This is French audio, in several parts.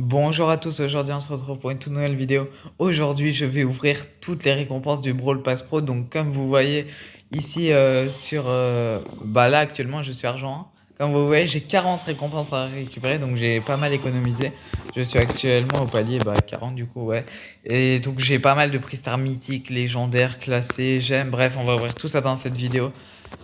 Bonjour à tous, aujourd'hui on se retrouve pour une toute nouvelle vidéo. Aujourd'hui je vais ouvrir toutes les récompenses du Brawl Pass Pro. Donc comme vous voyez ici bah là actuellement je suis argent 1. Comme vous voyez j'ai 40 récompenses à récupérer, donc j'ai pas mal économisé. Je suis actuellement au palier 40 du coup, ouais. Et donc j'ai pas mal de prix star mythiques, légendaires, classés, j'aime. Bref, on va ouvrir tout ça dans cette vidéo.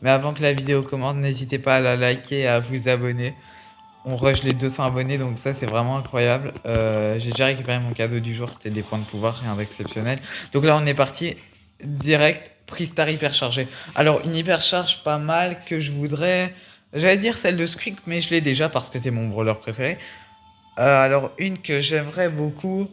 Mais avant que la vidéo commence, n'hésitez pas à la liker et à vous abonner. On rush les 200 abonnés, donc ça c'est vraiment incroyable. J'ai déjà récupéré mon cadeau du jour, c'était des points de pouvoir, rien d'exceptionnel. Donc là on est parti direct, prix star hyper chargé. Alors une hyper charge pas mal que je voudrais... J'allais dire celle de Squeak, mais je l'ai déjà parce que c'est mon brawler préféré. Alors une que j'aimerais beaucoup,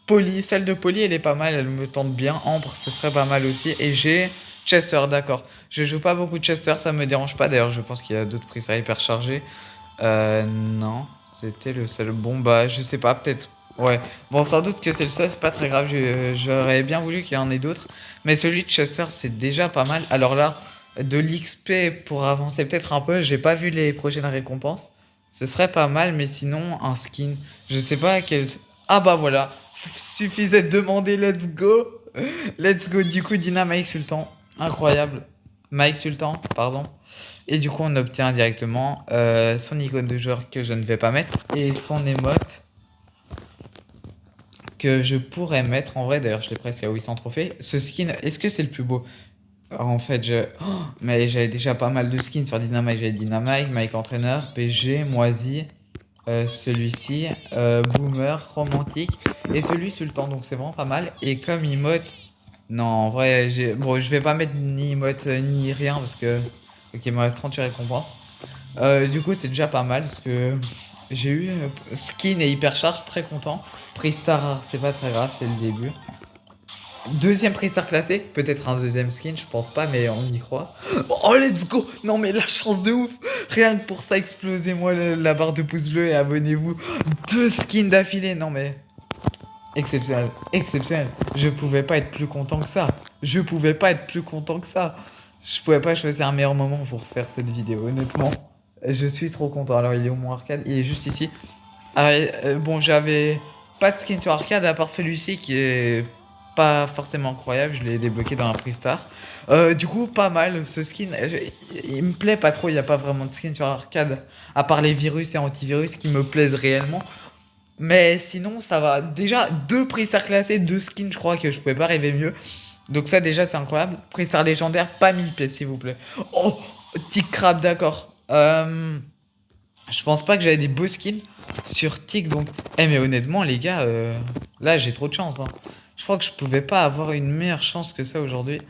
Polly, celle de Polly elle est pas mal, elle me tente bien. Ambre ce serait pas mal aussi. Et j'ai Chester, d'accord. Je joue pas beaucoup de Chester, ça me dérange pas. D'ailleurs je pense qu'il y a d'autres prix star hyper chargés. Non, c'était le seul. Bon, bah, je sais pas, peut-être. Ouais. Bon, sans doute que c'est le seul, c'est pas très grave. J'aurais bien voulu qu'il y en ait d'autres. Mais celui de Chester, c'est déjà pas mal. Alors là, de l'XP pour avancer peut-être un peu, j'ai pas vu les prochaines récompenses. Ce serait pas mal, mais sinon, un skin. Je sais pas quel. Ah bah voilà. Suffisait de demander let's go. Let's go, du coup, Dynamite Sultan. Incroyable. Mike Sultan, pardon. Et du coup, on obtient directement son icône de joueur que je ne vais pas mettre et son émote que je pourrais mettre. En vrai, d'ailleurs, je l'ai presque à 800 trophées. Ce skin, est-ce que c'est le plus beau? En fait, mais j'avais déjà pas mal de skins sur Dynamite. J'avais Dynamite, Mike Entraîneur, PG, Moisi, celui-ci, Boomer, Romantique et celui Sultan. Donc c'est vraiment pas mal. Et comme emote, non, en vrai, bon, je vais pas mettre ni emote ni rien parce que. Ok, il me reste 38 récompenses. Du coup, c'est déjà pas mal parce que j'ai eu skin et hypercharge, très content. Prix star rare, c'est pas très grave, c'est le début. Deuxième prix star classé, peut-être un deuxième skin, je pense pas, mais on y croit. Oh, let's go! Non, mais la chance de ouf! Rien que pour ça, explosez-moi la barre de pouce bleu et abonnez-vous. Deux skins d'affilée, non mais. Exceptionnel, exceptionnel. Je pouvais pas être plus content que ça. Je pouvais pas être plus content que ça. Je pouvais pas choisir un meilleur moment pour faire cette vidéo, honnêtement. Je suis trop content. Alors, il est où mon arcade? Il est juste ici. Ah, bon, j'avais pas de skin sur arcade à part celui-ci qui est pas forcément incroyable. Je l'ai débloqué dans un prix star. Du coup, pas mal ce skin. Il me plaît pas trop. Il n'y a pas vraiment de skin sur arcade à part les virus et antivirus qui me plaisent réellement. Mais sinon, ça va. Déjà, deux prix star classés, deux skins, je crois que je pouvais pas rêver mieux. Donc ça, déjà, c'est incroyable. Prix star légendaire, pas 1000 pièces, s'il vous plaît. Oh, Tic Crab, d'accord. Je pense pas que j'avais des beaux skins sur Tic, donc... Eh, mais honnêtement, les gars, là, j'ai trop de chance, hein. Je crois que je pouvais pas avoir une meilleure chance que ça aujourd'hui.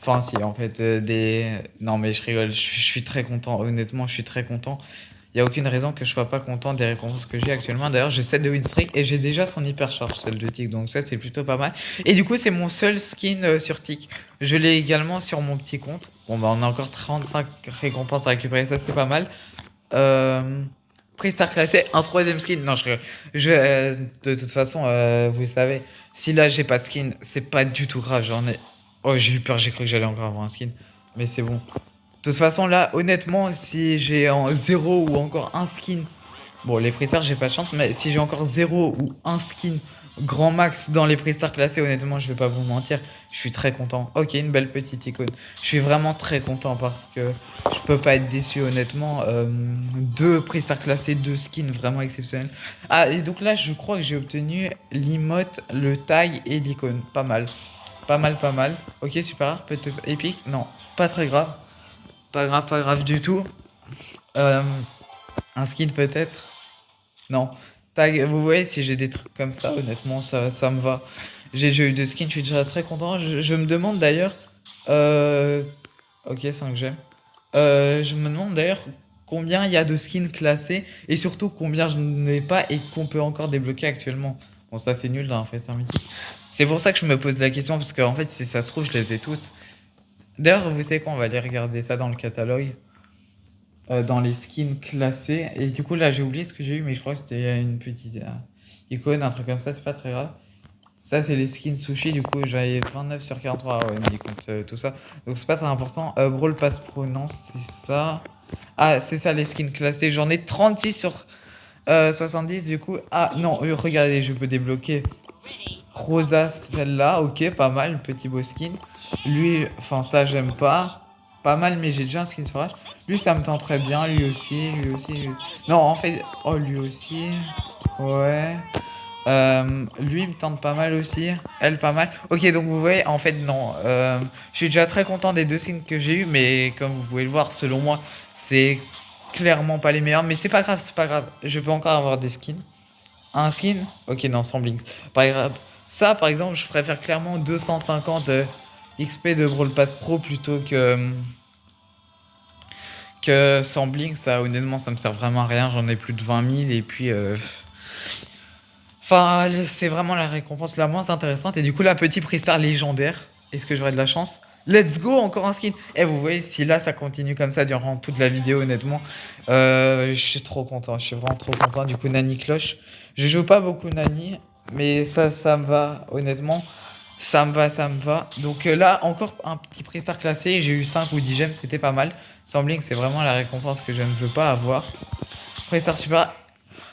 Enfin, si, en fait, des... Non, mais je rigole, je suis très content. Honnêtement, je suis très content. Il n'y a aucune raison que je sois pas content des récompenses que j'ai actuellement. D'ailleurs, j'ai 7 de win streak et j'ai déjà son hypercharge, celle de Tic. Donc ça, c'est plutôt pas mal. Et du coup, c'est mon seul skin sur Tic. Je l'ai également sur mon petit compte. Bon, bah, on a encore 35 récompenses à récupérer. Ça, c'est pas mal. Euh... Prix star classé, un troisième skin. Non, je rigole. De toute façon, vous savez, si là, j'ai pas de skin, c'est pas du tout grave. J'en ai... Oh, j'ai eu peur, j'ai cru que j'allais encore avoir un skin. Mais c'est bon. De toute façon, là, honnêtement, si j'ai en 0 ou encore un skin, bon, les prestars, j'ai pas de chance, mais si j'ai encore zéro ou un skin grand max dans les prestars classés, honnêtement, je vais pas vous mentir, je suis très content. Ok, une belle petite icône. Je suis vraiment très content parce que je peux pas être déçu, honnêtement. Deux prestars classés, deux skins vraiment exceptionnels. Ah, et donc là, je crois que j'ai obtenu l'emote, le tag et l'icône. Pas mal. Pas mal, pas mal. Ok, super rare, peut-être épique. Non, pas très grave. Pas grave du tout. Euh, un skin peut-être? Non. Tag, vous voyez, si j'ai des trucs comme ça, honnêtement, ça me va. J'ai déjà eu deux skins, je suis déjà très content. Je me demande d'ailleurs... euh, ok, 5 gemmes. Je me demande d'ailleurs combien il y a de skins classés et surtout combien je n'ai pas et qu'on peut encore débloquer actuellement. Bon, ça c'est nul dans un Face mythique. C'est pour ça que je me pose la question parce qu'en fait, si ça se trouve, je les ai tous. D'ailleurs, vous savez quoi, on va aller regarder ça dans le catalogue. Dans les skins classés. Et du coup, là, j'ai oublié ce que j'ai eu, mais je crois que c'était une petite icône, un truc comme ça, c'est pas très grave. Ça, c'est les skins sushi, du coup, j'avais 29 sur 43. Ah ouais, mais compte tout ça. Donc, c'est pas très important. Brawl Pass Pro, non, c'est ça. Ah, c'est ça, les skins classés. J'en ai 36 sur 70 du coup. Ah non, regardez, je peux débloquer Rosa, celle-là. Ok, pas mal, petit beau skin. Lui, enfin ça j'aime pas. Pas mal, mais j'ai déjà un skin sauvage. Lui, ça me tente très bien. Lui aussi, lui aussi. Non, en fait, oh, lui aussi. Ouais. Lui, il me tente pas mal aussi. Elle, pas mal. Ok, donc vous voyez, en fait, non. Je suis déjà très content des deux skins que j'ai eu, mais comme vous pouvez le voir, selon moi, c'est clairement pas les meilleurs. Mais c'est pas grave, c'est pas grave. Je peux encore avoir des skins. Un skin? Ok, non, sans Blinks. Par exemple, ça, par exemple, je préfère clairement 250 XP de Brawl Pass Pro plutôt que sans Blinks. Ça, honnêtement, ça me sert vraiment à rien. J'en ai plus de 20 000 et puis. Enfin, c'est vraiment la récompense la moins intéressante. Et du coup, la petite Pristar légendaire. Est-ce que j'aurai de la chance? Let's go, encore un skin. Et vous voyez, si là, ça continue comme ça durant toute la vidéo, honnêtement, je suis trop content. Je suis vraiment trop content. Du coup, Nani Cloche. Je joue pas beaucoup Nani, mais ça me va, honnêtement. Ça me va, ça me va. Donc là, encore un petit Pristar classé. J'ai eu 5 ou 10 gemmes, c'était pas mal. Sans Blink, c'est vraiment la récompense que je ne veux pas avoir. Pristar super.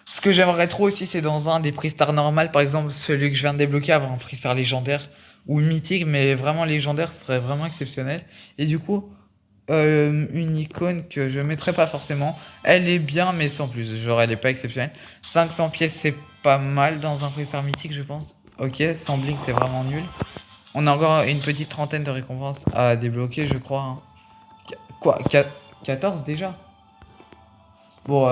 Ce que j'aimerais trop aussi, c'est dans un des prix stars normales, par exemple celui que je viens de débloquer, avoir un prix star légendaire ou mythique, mais vraiment légendaire, ce serait vraiment exceptionnel. Et du coup, une icône que je mettrais pas forcément, elle est bien, mais sans plus. Genre, elle est pas exceptionnelle. 500 pièces, c'est pas mal dans un prix star mythique, je pense. Ok, sans blink, c'est vraiment nul. On a encore une petite trentaine de récompenses à débloquer, je crois, hein. Quoi, 14 déjà? Bon,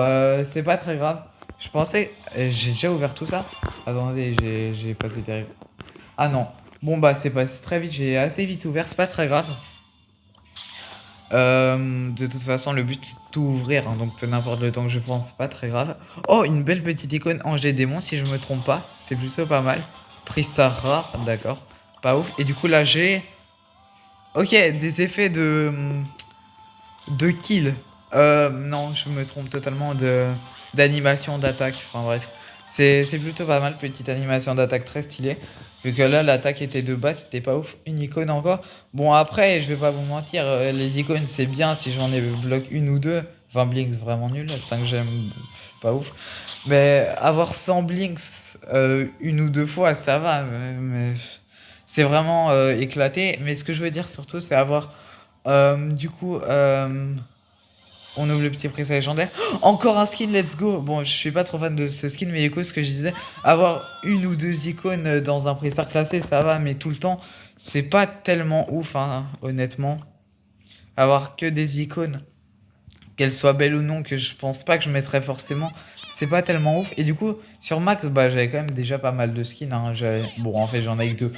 c'est pas très grave. Je pensais. J'ai déjà ouvert tout ça. Attendez, j'ai passé terrible. Ah non. Bon, bah, c'est passé très vite. J'ai assez vite ouvert. C'est pas très grave. De toute façon, le but c'est de tout ouvrir. Hein, donc, peu n'importe le temps que je pense, pas très grave. Oh, une belle petite icône Angers Démon, si je me trompe pas. C'est plutôt pas mal. Prix star rare, d'accord. Pas ouf. Et du coup, là, j'ai. Ok, des effets de kill. Non, je me trompe totalement de d'animation d'attaque. Enfin bref, c'est plutôt pas mal, petite animation d'attaque très stylée. Vu que là, l'attaque était de base, c'était pas ouf. Une icône encore. Bon, après, je vais pas vous mentir, les icônes, c'est bien si j'en ai bloqué une ou deux. 20 blinks, vraiment nul. 5 gemmes, pas ouf. Mais avoir 100 blinks une ou deux fois, ça va. Mais c'est vraiment éclaté. Mais ce que je veux dire surtout, c'est avoir du coup, on ouvre le petit prix légendaire. Oh, encore un skin, let's go! Bon, je suis pas trop fan de ce skin, mais écoute, ce que je disais, avoir une ou deux icônes dans un prix classé, ça va, mais tout le temps, c'est pas tellement ouf, hein, honnêtement. Avoir que des icônes, qu'elles soient belles ou non, que je pense pas que je mettrais forcément, c'est pas tellement ouf. Et du coup, sur Max, bah, j'avais quand même déjà pas mal de skins, hein. Bon, en fait, j'en ai que deux.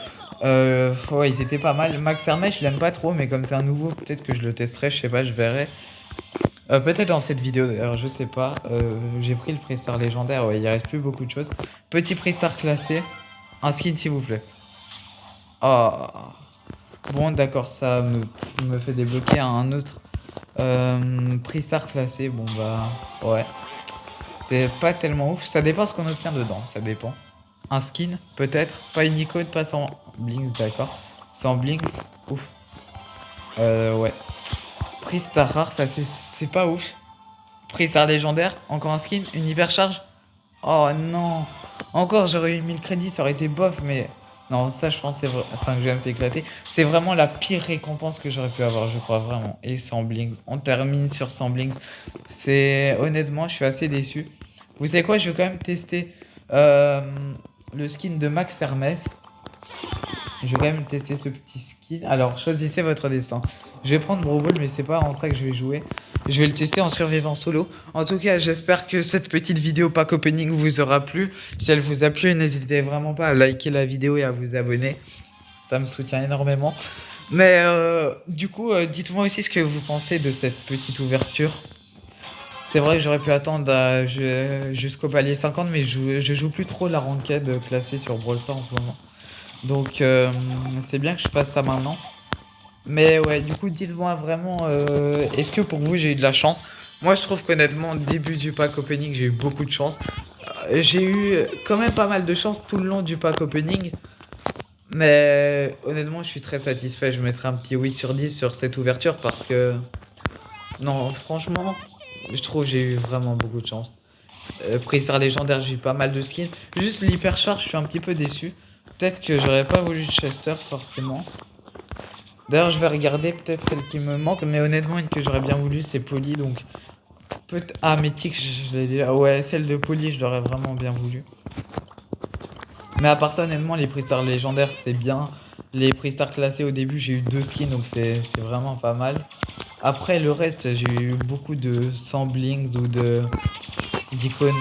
Ouais, ils étaient pas mal. Max Hermès, je l'aime pas trop, mais comme c'est un nouveau, peut-être que je le testerai, je sais pas, je verrai. Peut-être dans cette vidéo d'ailleurs, je sais pas. J'ai pris le Prestar légendaire, ouais, il reste plus beaucoup de choses. Petit Prestar classé. Un skin s'il vous plaît. Oh. Bon d'accord, me fait débloquer un autre Prestar classé. Bon bah ouais. C'est pas tellement ouf. Ça dépend ce qu'on obtient dedans, ça dépend. Un skin, peut-être. Pas une icône, pas sans blinks, d'accord. Sans blinks, ouf. Ouais. Prestar rare, ça c'est pas ouf. Prisar légendaire, encore un skin, une hypercharge. Oh non. Encore j'aurais eu 1000 crédits, ça aurait été bof, mais. Non, ça je pense c'est 5 gemmes, c'est éclaté. C'est vraiment la pire récompense que j'aurais pu avoir, je crois vraiment. Et 100 blinks. On termine sur 100 blinks. C'est. Honnêtement, je suis assez déçu. Vous savez quoi, je vais quand même tester le skin de Max Hermès. Je vais quand même tester ce petit skin. Alors, choisissez votre destin. Je vais prendre Brawl Ball, mais c'est pas en ça que je vais jouer. Je vais le tester en survivant solo. En tout cas, j'espère que cette petite vidéo pack opening vous aura plu. Si elle vous a plu, n'hésitez vraiment pas à liker la vidéo et à vous abonner. Ça me soutient énormément. Mais du coup, dites-moi aussi ce que vous pensez de cette petite ouverture. C'est vrai que j'aurais pu attendre jusqu'au palier 50, mais je joue plus trop la ranked classée sur Brawl Stars en ce moment. Donc c'est bien que je fasse ça maintenant. Mais ouais, du coup, dites-moi vraiment, est-ce que pour vous j'ai eu de la chance? Moi, je trouve qu'honnêtement, au début du pack opening, j'ai eu beaucoup de chance. J'ai eu quand même pas mal de chance tout le long du pack opening. Mais honnêtement, je suis très satisfait. Je mettrai un petit 8 sur 10 sur cette ouverture parce que... Non, franchement, je trouve que j'ai eu vraiment beaucoup de chance. Pré-star légendaire, j'ai eu pas mal de skins. Juste l'hypercharge, je suis un petit peu déçu. Peut-être que j'aurais pas voulu Chester, forcément. D'ailleurs, je vais regarder peut-être celle qui me manque. Mais honnêtement, une que j'aurais bien voulu, c'est Polly. Donc, ah, Mythique, je l'ai déjà. Ouais, celle de Polly, je l'aurais vraiment bien voulu. Mais à part ça, honnêtement, les pré-stars légendaires, c'était bien. Les pré-stars classés au début, j'ai eu 2 skins, donc c'est vraiment pas mal. Après, le reste, j'ai eu beaucoup de samplings ou d'icônes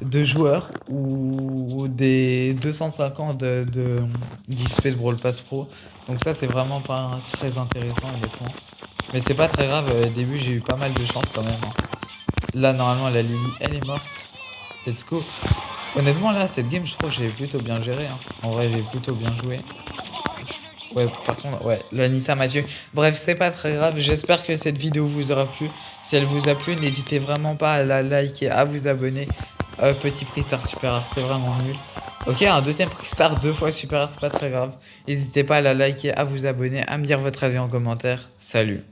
de joueurs ou des 250 d'XP de Brawl Pass Pro. Donc ça, c'est vraiment pas très intéressant, honnêtement. Mais c'est pas très grave, au début, j'ai eu pas mal de chance quand même, hein. Là, normalement, la Lily, elle est morte. Let's go. Honnêtement, là, cette game, je trouve que j'ai plutôt bien géré, hein. En vrai, j'ai plutôt bien joué. Ouais, par contre, ouais, l'Anita Mathieu. Bref, c'est pas très grave. J'espère que cette vidéo vous aura plu. Si elle vous a plu, n'hésitez vraiment pas à la liker, à vous abonner. Petit prix star super rare, c'est vraiment nul. Ok, un deuxième prix star 2 fois super rare, c'est pas très grave. N'hésitez pas à la liker, à vous abonner, à me dire votre avis en commentaire. Salut.